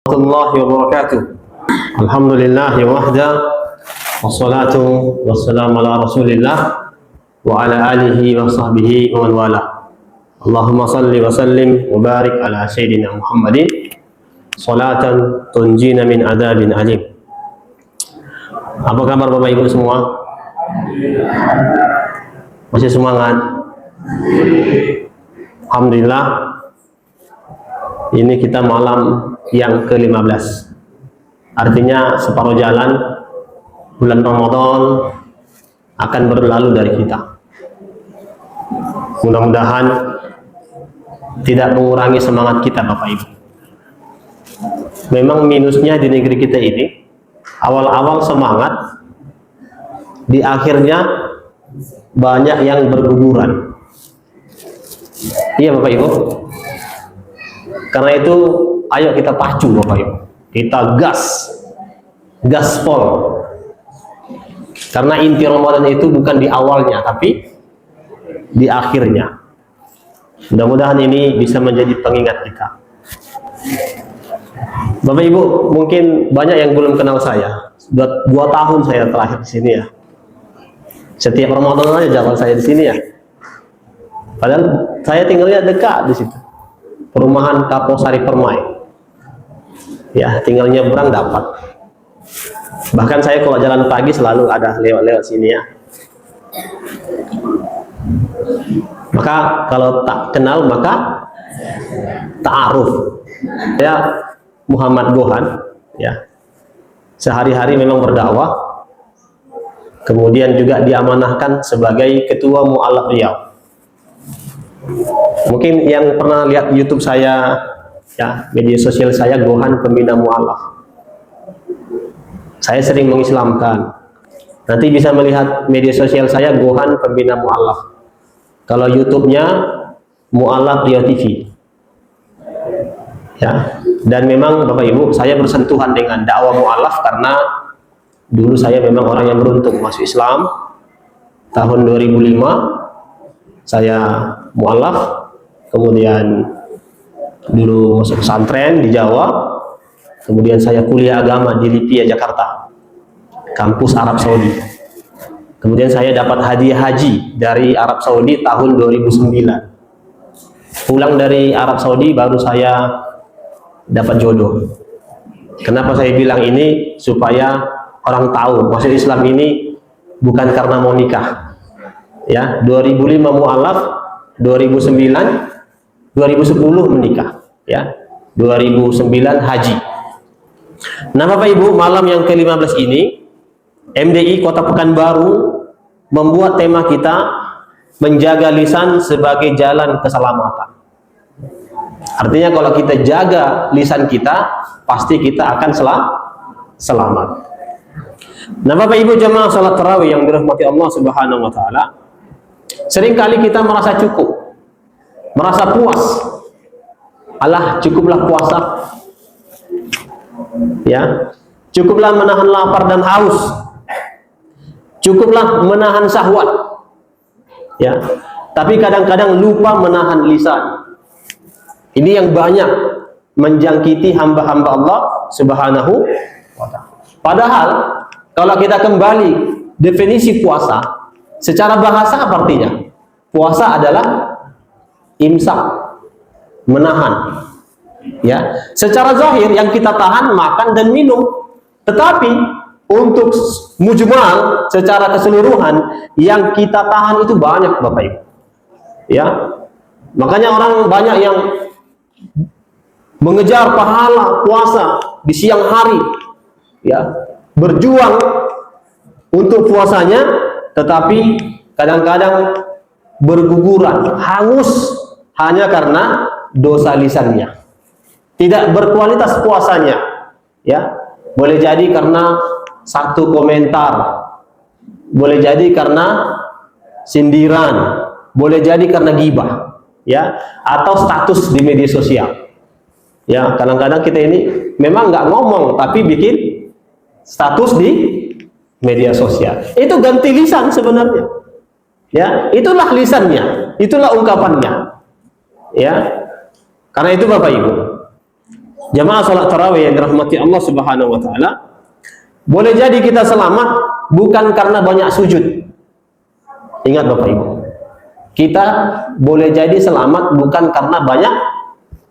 Warahmatullahi wabarakatuh. Alhamdulillahi wahda, wassalatu wassalamu ala rasulillah wa ala alihi wa sahbihi wa man wala. Allahumma salli wa sallim wa barik ala sayyidina Muhammadin salatan tunjina min adabin alim. Apa kabar Bapak Ibu semua? Masih semangat? Alhamdulillah. Ini kita malam yang ke-15. Artinya separuh jalan bulan Ramadan akan berlalu dari kita. Mudah-mudahan tidak mengurangi semangat kita Bapak Ibu. Memang minusnya di negeri kita ini, awal-awal semangat, di akhirnya banyak yang berguguran. Iya Bapak Ibu. Karena itu ayo kita pacu Bapak Ibu, kita gaspol. Karena inti Ramadan itu bukan di awalnya tapi di akhirnya. Mudah-mudahan ini bisa menjadi pengingat kita. Bapak Ibu, mungkin banyak yang belum kenal saya. 2 tahun saya terakhir di sini ya. Setiap Ramadan aja jalan saya di sini ya. Padahal saya tinggalnya dekat di situ. Perumahan Kaposari Permai. Ya, tinggal nyebrang dapat. Bahkan saya kalau jalan pagi selalu ada lewat-lewat sini ya. Maka kalau tak kenal maka ta'aruf. Saya Muhammad Gohan ya. Sehari-hari memang berdakwah. Kemudian juga diamanahkan sebagai ketua Mu'allaf Riau. Mungkin yang pernah lihat YouTube saya, ya, media sosial saya Gohan Pembina Mu'allaf. Saya sering mengislamkan. Nanti bisa melihat media sosial saya Gohan Pembina Mu'allaf. Kalau YouTube-nya Mu'allaf Riau TV. Ya, dan memang Bapak Ibu, saya bersentuhan dengan dakwah Mu'allaf karena dulu saya memang orang yang beruntung masuk Islam. Tahun 2005 saya mu'allaf, kemudian dulu masuk pesantren di Jawa, kemudian saya kuliah agama di Lipia, Jakarta, kampus Arab Saudi. Kemudian saya dapat hadiah haji dari Arab Saudi tahun 2009. Pulang dari Arab Saudi baru saya dapat jodoh. Kenapa saya bilang ini? Supaya orang tahu masuk Islam ini bukan karena mau nikah. Ya, 2005 mu'allaf, 2009, 2010 menikah, ya, 2009 haji. Nah Bapak Ibu, malam yang ke-15 ini, MDI Kota Pekanbaru membuat tema kita menjaga lisan sebagai jalan keselamatan. Artinya kalau kita jaga lisan kita, pasti kita akan selamat. Nah Bapak Ibu jemaah salat tarawih yang dirahmati Allah Subhanahu wa taala, seringkali kita merasa cukup, merasa puas. Alah, cukuplah puasa. Ya, cukuplah menahan lapar dan haus. Cukuplah menahan syahwat. Ya, tapi kadang-kadang lupa menahan lisan. Ini yang banyak menjangkiti hamba-hamba Allah Subhanahu wa taala. Padahal kalau kita kembali definisi puasa, secara bahasa apa artinya? Puasa adalah imsak, menahan. Ya, secara zahir yang kita tahan makan dan minum. Tetapi untuk mujmal secara keseluruhan yang kita tahan itu banyak Bapak Ibu. Ya. Makanya orang banyak yang mengejar pahala puasa di siang hari. Ya, berjuang untuk puasanya, tetapi kadang-kadang berguguran, hangus hanya karena dosa lisannya. Tidak berkualitas puasanya. Ya, boleh jadi karena satu komentar, boleh jadi karena sindiran, boleh jadi karena gibah, ya, atau status di media sosial. Ya, kadang-kadang kita ini memang nggak ngomong, tapi bikin status di media sosial. Itu ganti lisan sebenarnya. Ya, itulah lisannya, itulah ungkapannya. Ya, karena itu Bapak Ibu, Jamaah salat tarawih yang dirahmati Allah Subhanahu wa taala, boleh jadi kita selamat bukan karena banyak sujud. Ingat Bapak Ibu, kita boleh jadi selamat bukan karena banyak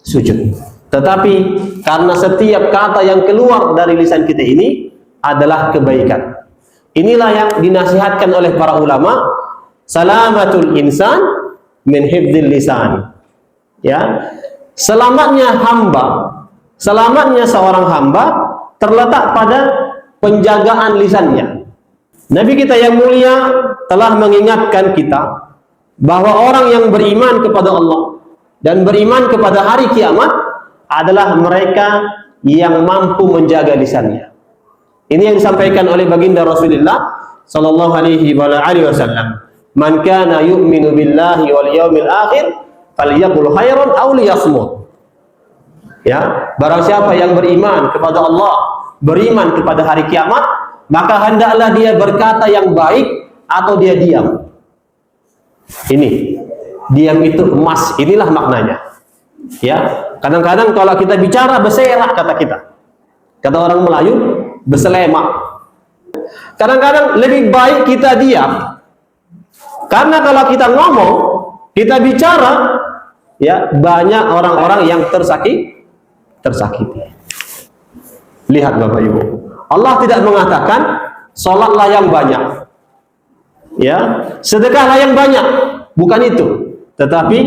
sujud, tetapi karena setiap kata yang keluar dari lisan kita ini adalah kebaikan. Inilah yang dinasihatkan oleh para ulama, salamatul insan min hifdzil lisan. Ya, selamatnya hamba, selamatnya seorang hamba terletak pada penjagaan lisannya. Nabi kita yang mulia telah mengingatkan kita bahwa orang yang beriman kepada Allah dan beriman kepada hari kiamat adalah mereka yang mampu menjaga lisannya. Ini yang disampaikan oleh baginda Rasulullah sallallahu alaihi wasallam. Man kana yu'minu billahi wal yawmil akhir falyaqul khairan aw liyasmut. Ya, barang siapa yang beriman kepada Allah, beriman kepada hari kiamat, maka hendaklah dia berkata yang baik atau dia diam. Ini, diam itu emas, inilah maknanya. Ya, kadang-kadang kalau kita bicara berserak kata kita. Kata orang Melayu, berselemak. Kadang-kadang lebih baik kita diam. Karena kalau kita ngomong, kita bicara, ya banyak orang-orang yang tersakiti. Lihat Bapak Ibu, Allah tidak mengatakan sholatlah yang banyak, ya sedekahlah yang banyak, bukan itu. Tetapi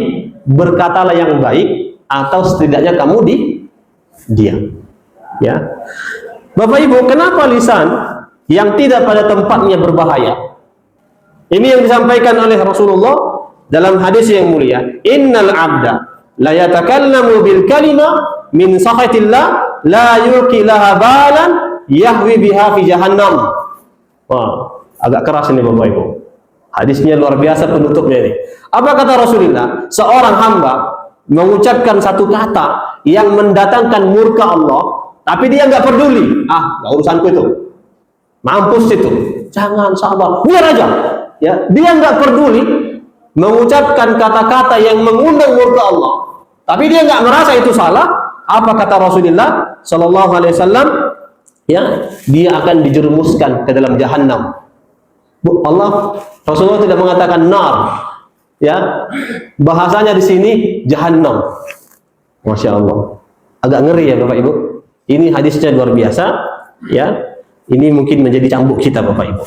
berkatalah yang baik atau setidaknya kamu diam. Ya, Bapak Ibu, kenapa lisan yang tidak pada tempatnya berbahaya? Ini yang disampaikan oleh Rasulullah dalam hadis yang mulia. Innal abda la yatakallamu bil kalima min sakhatillah la yuqi laha balan yahwi biha fi jahannam. Wah, agak keras ini Bapak Ibu. Hadisnya luar biasa penutupnya ini. Apa kata Rasulullah? Seorang hamba mengucapkan satu kata yang mendatangkan murka Allah, tapi dia nggak peduli. Nggak urusanku itu. Mampus itu. Jangan, sabar. Biar aja. Ya, dia nggak peduli mengucapkan kata-kata yang mengundang murka Allah, tapi dia nggak merasa itu salah. Apa kata Rasulullah Sallallahu Alaihi Wasallam? Ya, dia akan dijerumuskan ke dalam jahannam. Rasulullah tidak mengatakan nar, ya bahasanya di sini jahannam. Masya Allah, agak ngeri ya Bapak Ibu. Ini hadisnya luar biasa, ya. Ini mungkin menjadi cambuk kita Bapak Ibu.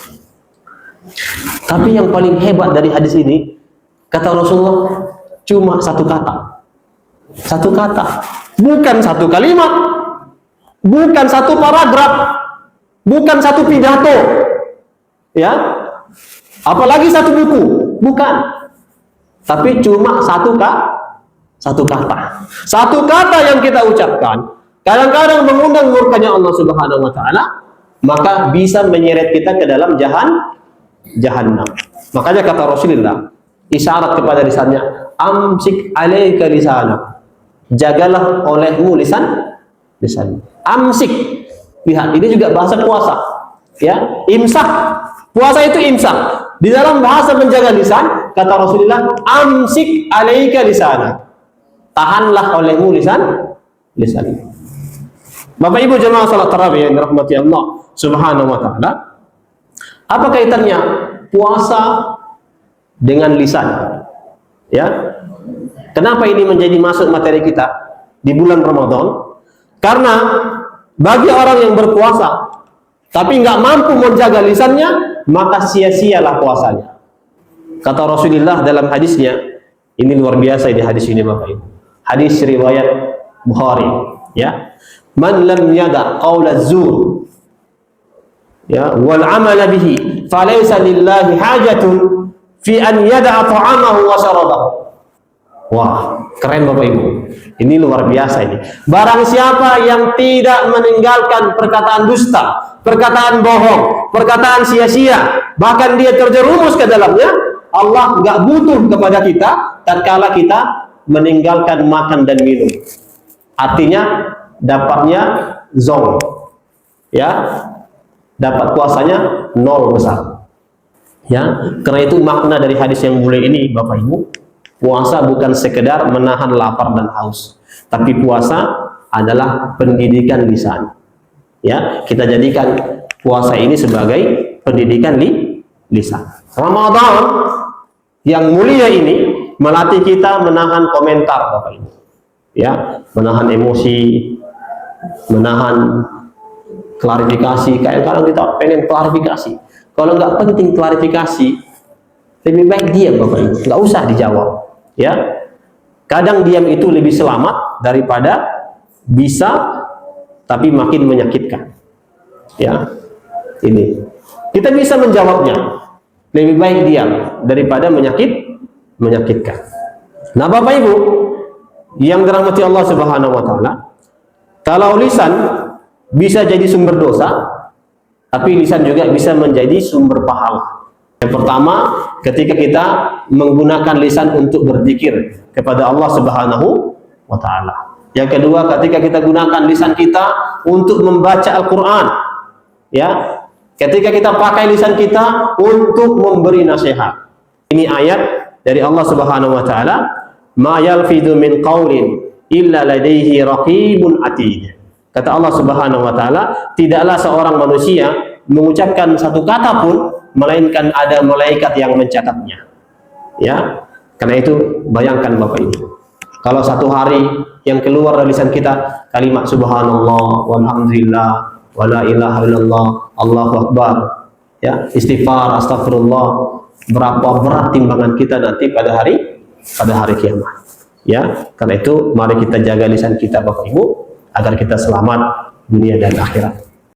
Tapi yang paling hebat dari hadis ini, kata Rasulullah, cuma satu kata. Satu kata. Bukan satu kalimat, bukan satu paragraf, bukan satu pidato, ya, apalagi satu buku, bukan. Tapi cuma satu kata. Satu kata yang kita ucapkan, kadang-kadang mengundang murkanya Allah Subhanahu Wa Taala, maka bisa menyeret kita ke dalam jahannam. Makanya kata Rasulullah, isyarat kepada lisannya, amsik alaika lisanak. Jagalah olehmu lisan. Amsik. Lihat, ini juga bahasa puasa. Ya, imsak. Puasa itu imsak. Di dalam bahasa menjaga lisan, kata Rasulullah, amsik alaika lisanak. Tahanlah olehmu lisan. Bapak Ibu jemaah salat tarawih yang dirahmati Allah Subhanahu wa taala. Apa kaitannya puasa dengan lisan? Ya. Kenapa ini menjadi masuk materi kita di bulan Ramadan? Karena bagi orang yang berpuasa tapi nggak mampu menjaga lisannya, maka sia-sialah puasanya. Kata Rasulullah dalam hadisnya, ini luar biasa di hadis ini Bapak Ibu. Hadis riwayat Bukhari, ya. Man lam yada qaula zur, ya, wal amala bihi, falaysa lillahi hajatun fi an yada'a ta'amahu wa syarabahu. Wah, keren Bapak Ibu. Ini luar biasa ini. Barang siapa yang tidak meninggalkan perkataan dusta, perkataan bohong, perkataan sia-sia, bahkan dia terjerumus ke dalamnya, Allah nggak butuh kepada kita tatkala kita meninggalkan makan dan minum. Artinya dapatnya zong, ya, dapat puasanya nol besar. Ya, karena itu makna dari hadis yang mulia ini Bapak Ibu. Puasa bukan sekedar menahan lapar dan haus, tapi puasa adalah pendidikan lisan. Ya, kita jadikan puasa ini sebagai pendidikan lisan. Ramadan yang mulia ini melatih kita menahan komentar, Bapak Ibu. Ya, menahan emosi, menahan klarifikasi. Kayak kalau kita pengen klarifikasi, kalau nggak penting klarifikasi, lebih baik diam, Bapak Ibu. Nggak usah dijawab. Ya, kadang diam itu lebih selamat daripada bisa tapi makin menyakitkan. Ya, ini kita bisa menjawabnya. Lebih baik diam daripada menyakitkan. Nah, Bapak Ibu yang dirahmati Allah Subhanahu wa taala, kalau lisan bisa jadi sumber dosa, tapi lisan juga bisa menjadi sumber pahala. Yang pertama, ketika kita menggunakan lisan untuk berzikir kepada Allah Subhanahu wa taala. Yang kedua, ketika kita gunakan lisan kita untuk membaca Al-Qur'an. Ya. Ketika kita pakai lisan kita untuk memberi nasihat. Ini ayat dari Allah Subhanahu wa taala, "Ma yalfidu min qaulin illa ladaihi raqibun atid." Kata Allah Subhanahu wa taala, tidaklah seorang manusia mengucapkan satu kata pun melainkan ada malaikat yang mencatatnya. Ya. Karena itu bayangkan Bapak Ibu, kalau satu hari yang keluar dari lisan kita kalimat subhanallah walhamdulillah wala ilaha illallah Allahu akbar, ya, istighfar, astagfirullah, berapa berat timbangan kita nanti pada hari kiamat. Ya, karena itu mari kita jaga lisan kita Bapak Ibu agar kita selamat dunia dan akhirat.